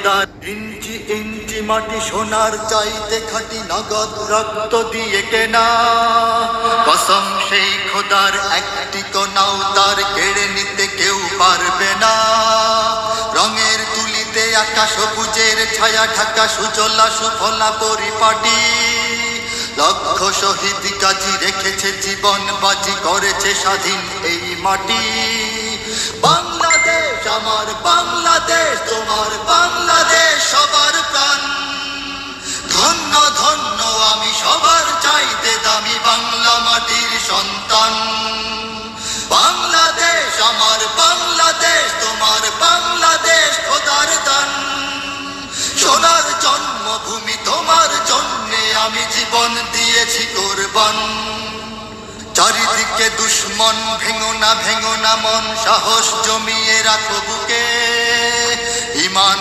খোদার ইঞ্চি ইঞ্চি মাটি সোনার চাইতে খাঁটি নগদ রক্ত দিয়ে কেনা কসম সেই খোদার একটি কোনাও তার কেড়ে নিতে কেউ পারবে না। রঙের তুলিতে আকাশ সবুজের ছায়া ঢাকা সুজলা সুফলা পরিপাটি লক্ষ শহীদ গাজী রেখেছে জীবন বাজি করেছে স্বাধীন এই মাটি। বাংলাদেশ আমার বাংলাদেশ তোমার বাংলাদেশ সবার প্রাণ ধন্য ধন্য আমি সবার চাইতে দামি বাংলা মাটির সন্তান। বাংলাদেশ আমার বাংলাদেশ তোমার বাংলাদেশ খোদার দান সোনার জন্মভূমি তোমার জন্যে আমি জীবন দিয়েছি কোরবান। চারিদিকে দুশ্মন ভেঙো না মন সাহস জমিয়ে রাখো বুকে ইমান